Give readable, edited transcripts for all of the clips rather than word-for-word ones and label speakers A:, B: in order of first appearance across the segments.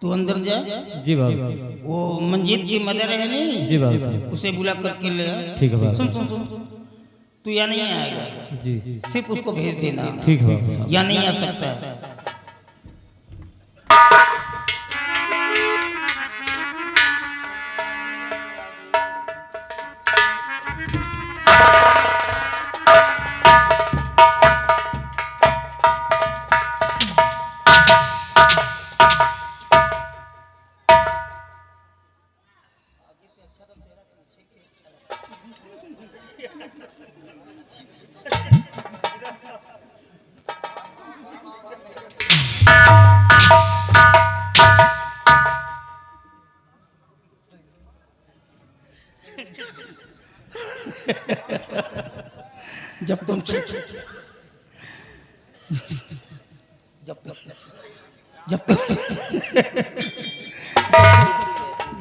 A: तू अंदर जा।
B: जी बाबू।
A: वो मंजीत की मदर है नहीं?
B: जी बाबू।
A: उसे बुला करके ले आ।
B: ठीक है बाबू।
A: सुन सुन सुन, तू यहाँ नहीं आएगा।
B: जी।
A: सिर्फ उसको भेज देना।
B: ठीक है बाबू।
A: यहाँ नहीं आ सकता है। जब तुम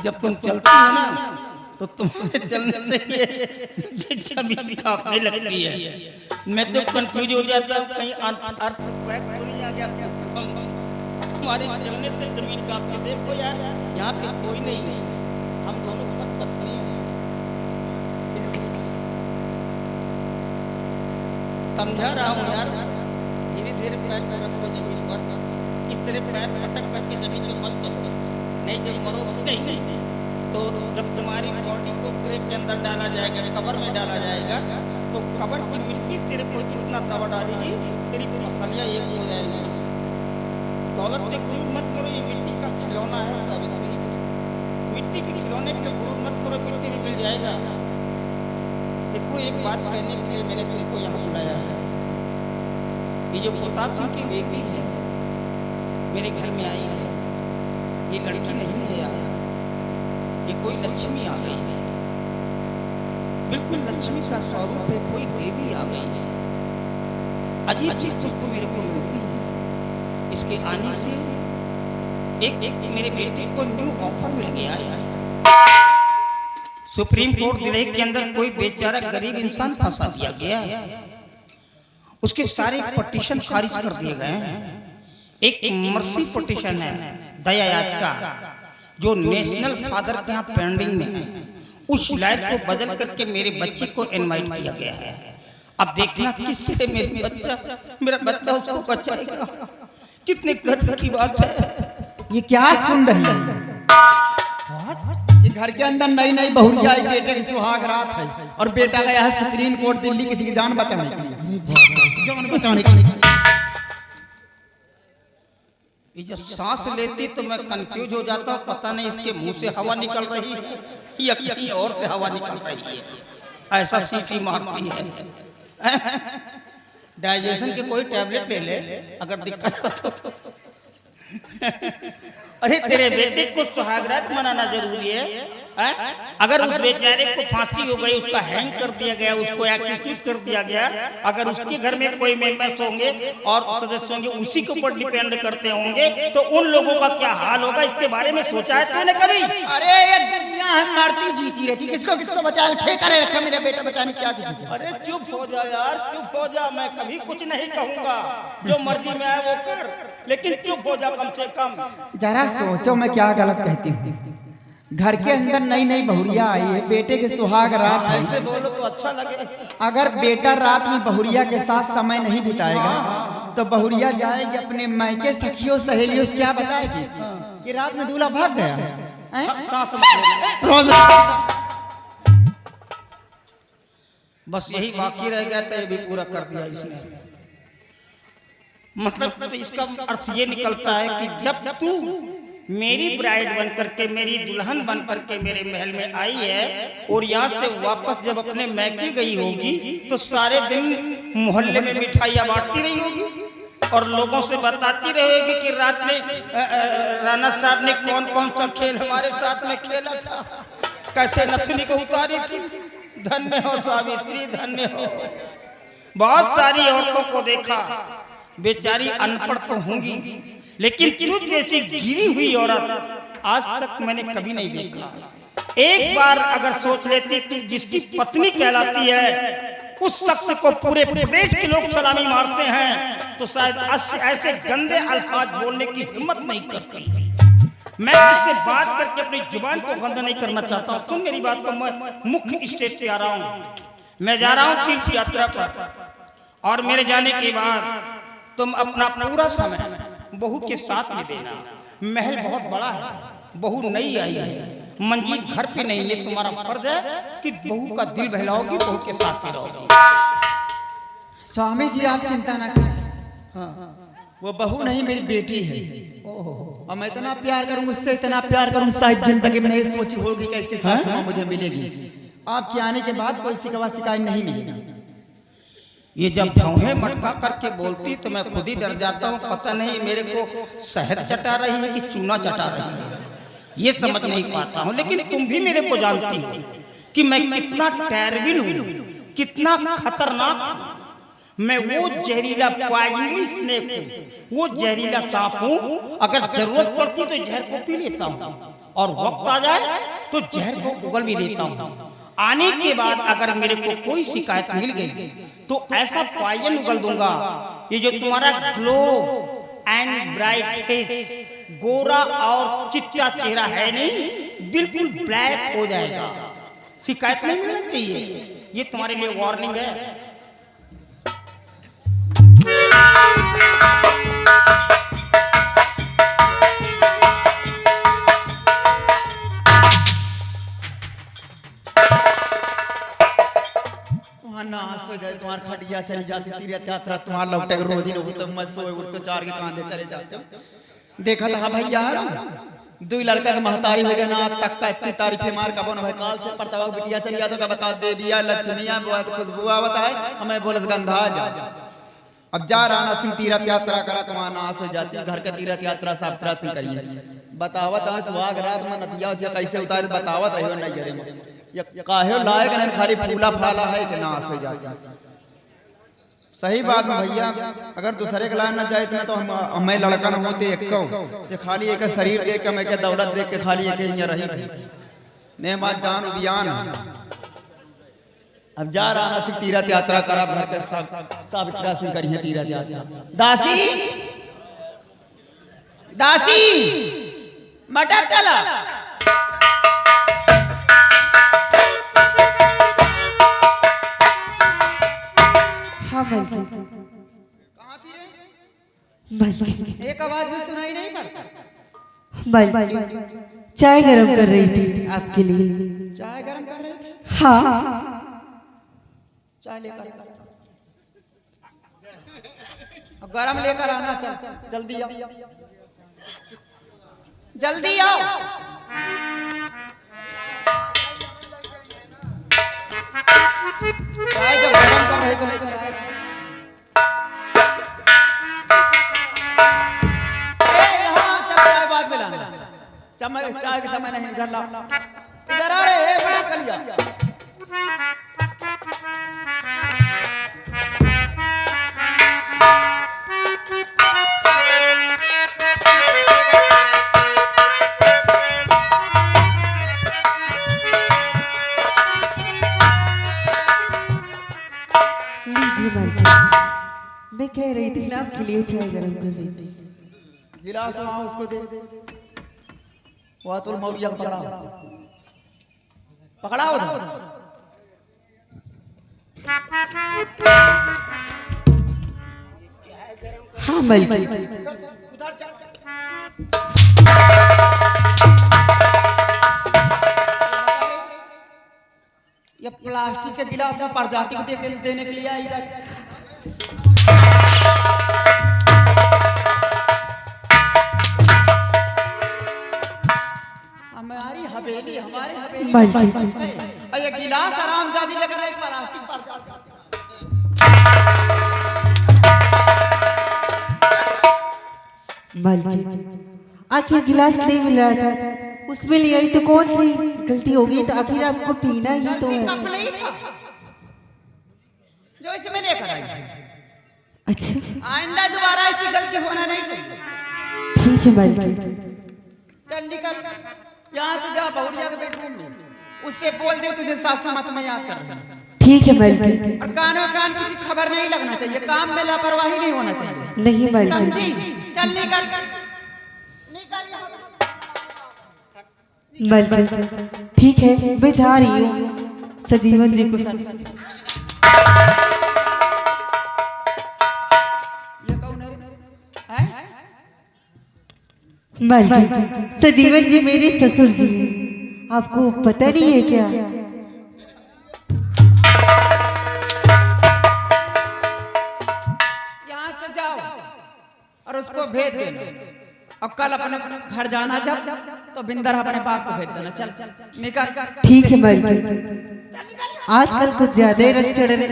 A: जब तुम चलती हो ना तो तुम्हारे चलने से ये जमीन कांपने लगती है। मैं तो कंफ्यूज हो जाता हूँ, कहीं अर्थ पैक तो नहीं आ गया। तुम्हारे चलने से जमीन कांपती। देखो यार, यहाँ पे कोई नहीं है, हम दोनों पत्नी हैं। समझा रहा हूँ यार, धीरे धीरे पैर पे रखो जमीन पर। इस तरह पैर पटक करके जमीन पे मत करो, नहीं जब मरोगी नहीं। तो जब तुम्हारी बॉडी को क्रेक के अंदर डाला जाएगा, कब्र में डाला जाएगा, तो कब्र की मिट्टी तेरे को इतना दबा डालेगी, तेरी मसलियाँ एक हो जाएगी। दौलत पे गुरूर मत करो, ये मिट्टी का खिलौना है सावित्री। मिट्टी के खिलौने पे गुरूर मत करो, मिट्टी में मिल जाएगा। देखो, एक बात कहने के लिए मैंने तुमको यहाँ बुलाया है। ये जो प्रताप सिंह की बेटी है, मेरे घर में आई है, ये लड़की नहीं है यार, ये कोई लक्ष्मी आ गई है। बिल्कुल लक्ष्मी का स्वरूप है, कोई देवी आ गई है। अजीब सी खुशबू मेरे को मिलती है इसके आने से। एक मेरे बेटे को न्यू ऑफर मिल गया है। सुप्रीम कोर्ट दिल्ली के अंदर कोई बेचारा गरीब इंसान फंसा दिया गया है, उसके सारे पटिशन खारिज कर दिए गए हैं। एक मर्सी पटिशन है दया याचिका, जो नेशनल फादर के यहाँ पेंडिंग में है। उस शिलायत को बदल करके मेरे बच्चे को इनवाइट किया गया है। अब देखना किससे मेरा बच्चा उसको बचाएगा। कितने गर्व की बात है।
C: ये क्या सुन रही है? ये घर के अंदर नई नई बहुरिया आई, बेटे की सुहाग रात है और बेटा गया है सुप्रीम कोर्ट दिल्ली किसी की जान बचाने के लिए। जान बचाने के लिए
A: ये जब सांस लेती तो मैं कंफ्यूज हो जाता हूँ, पता नहीं इसके मुंह से हवा निकल रही है या कहीं और से हवा निकल रही है। ऐसा सीटी मारती है। डाइजेशन के कोई टैबलेट ले ले अगर दिक्कत हो तो। अरे तेरे बेटे को सुहागरात मनाना जरूरी है। अगर उस बेचारे को फांसी हो गई, उसका हैंग कर दिया गया, उसको एक्यूट कर दिया गया, अगर उसके घर में कोई मेंबर्स होंगे और सदस्य होंगे उसी के ऊपर डिपेंड करते होंगे, तो उन लोगों का क्या हाल होगा, इसके बारे में सोचा है तूने कभी?
C: अरे ये दुनिया है मारती जीती रहती, किसको किसको बचाए ठेका ले रखा मेरा बेटा बचाने क्या किसी को।
A: अरे चुप हो जा यार, चुप हो जा। मैं कभी कुछ नहीं कहूँगा, जो मर्जी में आए वो कर, लेकिन चुप हो जा कम से कम।
C: जरा सोचो मैं क्या गलत कहती हूँ। घर के अंदर नई नई बहुरिया आई है, बेटे के सुहाग रात है।
A: ऐसे बोलो तो अच्छा लगे।
C: अगर बेटा रात में बहुरिया के साथ समय नहीं बिताएगा तो बहुरिया जाएगी अपने मायके सखियों सहेलियों से क्या बताएगी कि रात में दूल्हा भाग गया। रोज
A: बस यही बाकी रह गया था, ये भी पूरा कर दिया इसने। मतलब तो इसका अर्थ ये निकलता है कि जब तू मेरी ब्राइड बन करके, मेरी दुल्हन बन करके मेरे महल में आई है और यहाँ से वापस जब अपने मैके गई होगी, तो सारे दिन मोहल्ले में मिठाइयाँ बांटती रही होगी और लोगों से बताती रहेगी कि रात में राणा साहब ने कौन कौन सा खेल हमारे साथ में खेला था, कैसे नथुनी को उतारी थी। धन्य हो सावित्री, धन्य हो। बहुत सारी औरतों को देखा, बेचारी अनपढ़ तो होंगी, लेकिन तुझ जैसी गिरी हुई औरत आज तक मैंने कभी नहीं देखा। एक बार अगर सोच लेती कि जिसकी पत्नी कहलाती है, उस शख्स को पूरे प्रदेश के लोग सलामी मारते हैं, तो शायद ऐसे गंदे अल्फाज बोलने की हिम्मत नहीं करती। मैं इससे बात करके अपनी जुबान को गंदा नहीं करना चाहता हूँ। तुम मेरी बात को, मैं मुख्य स्टेज पे आ रहा हूँ, मैं जा रहा हूँ तीर्थ यात्रा पर, और मेरे जाने के बाद तुम अपना पूरा समय बहू के साथ में देना। महल बहुत बड़ा है, बहू नई आई है, मंजीत घर पे नहीं है। तुम्हारा फर्ज है कि बहू का दिल बहलाओगी, बहू के साथ में रहोगी।
C: स्वामी जी आप चिंता ना करें, वो बहू नहीं मेरी बेटी है, और मैं इतना प्यार करूँ उससे, इतना प्यार करूँ, शायद जिंदगी में नहीं सोची होगी कि ऐसी सासू माँ मुझे मिलेगी। आपके आने के बाद कोई शिकायत नहीं मिलेगी।
A: ये जब भौहें मटका करके बोलती तो मैं खुद ही डर जाता हूँ। पता नहीं मेरे को शहद चटा रही है कि चूना चटा रही है, ये समझ नहीं पाता हूँ। लेकिन तुम भी मेरे को जानती हो कि मैं कितना टेररिबल हूँ, कितना खतरनाक हूँ। मैं वो जहरीला पॉइजनस स्नेक हूँ, वो जहरीला सांप हूँ। अगर जरूरत पड़ती तो जहर को पी लेता हूँ, और वक्त आ जाए तो जहर को उगल भी देता हूँ। आने के बाद अगर मेरे को कोई शिकायत मिल गई तो ऐसा पॉइजन उगल दूंगा, ये जो तुम्हारा ग्लो एंड ब्राइट फेस, गोरा और चिट्टा चेहरा है नहीं, बिल्कुल ब्लैक हो जाएगा। शिकायत नहीं मिलना चाहिए, ये तुम्हारे लिए वार्निंग है।
C: नाश हो जाए, तुम्हार खटिया चली जाती, तीर्थ यात्रा तुम्हार लौटे रोज ही लोग, तो मैं सोए उठ तो चार के कांधे चले जाते। देखा था भाई यार, दो लड़का के महतारी हो गया ना तक का, इतनी तारीफे मार का बोन भाई काल से पड़ता बिटिया चली जातो का बता देविया लक्ष्मिया खुशबू आवत है, हमें बोलस गंधा जा। अब जा राणा सिंह तीर्थ यात्रा करा, तुम्हारा नाश हो जाती। घर के तीर्थ यात्रा साफ्रा सिंह करिए, बतावत है सुहाग रात में नदिया कैसे उतारे, बतावत रहियो नहीं करे में काहे लायक नहीं, खाली फूला फाला है कि नाश हो जाता। सही बात में भैया, अगर दूसरे के लाइन न जाए तो हमें लड़का न होते एक ये खाली एक शरीर देख के, मैं क्या दौलत देख के खाली एक यहाँ रही थी ने बात जान उबियान। अब जा राणा सिंह तीर्थ यात्रा करा, भर के सावित्रा सिंह करिए तीर्थ यात्रा। दासी दासी मटक चला, एक आवाज भी सुनाई नहीं पड़ता।
B: चाय गरम कर रही थी आपके लिए।
C: चाय गरम कर रही थी?
B: हाँ,
C: चाय लेकर गरम लेकर आना। चल जल्दी आओ, जल्दी आओ। चाय जब गरम कर रहे तो लेकर आए। चाय के समय नहीं, इधर ला, इधर आ रहे हैं बड़ा कलिया।
B: लीजिए मालिक, मैं कह रही थी ना आपके लिए चाय गरम कर रही थी।
C: गिलास वहां उसको दे, वह तो मौलिया पकड़ा पकड़ा उधर।
B: हाँ मालिक,
C: ये प्लास्टिक के गिलास में प्रजाति को देने के लिए आई। हमारी हवेली, हमारे हवेली ये गिलास आराम जादी लेकर एक प्लास्टिक पर
B: आखिर गिलास नहीं मिल रहा था, उसमें ले आई तो कौन सी गलती होगी, तो आखिर आपको पीना ही तो है।
C: कप नहीं था जो इसमें लेकर आई।
B: अच्छा,
C: आइंदा दोबारा ऐसी गलती होना नहीं चाहिए।
B: ठीक है मालिक।
C: चल निकल यहाँ से जा बहुरिया के बेडरूम में, उससे बोल दे तुझे सासू माँ तुम्हें याद कर रही है।
B: ठीक है मालकिन।
C: और कानों कान किसी खबर नहीं लगना चाहिए, काम में लापरवाही नहीं होना चाहिए,
B: नहीं मालकिन।
C: समझी? चल निकल
B: मालकिन ठीक है, मैं जा रही हूँ सजीवन जी को साथ।
C: ये कौन है?
B: मालकिन सजीवन जी मेरे ससुर जी, आपको पता नहीं है क्या?
C: यहाँ से जाओ और उसको भेज देना, और कल अपने घर जाना जब तो बिंदर अपने बाप को भेज देना। चल निकल।
B: ठीक है मालकिन, आजकल कुछ ज्यादा ही रन चढ़ रहे।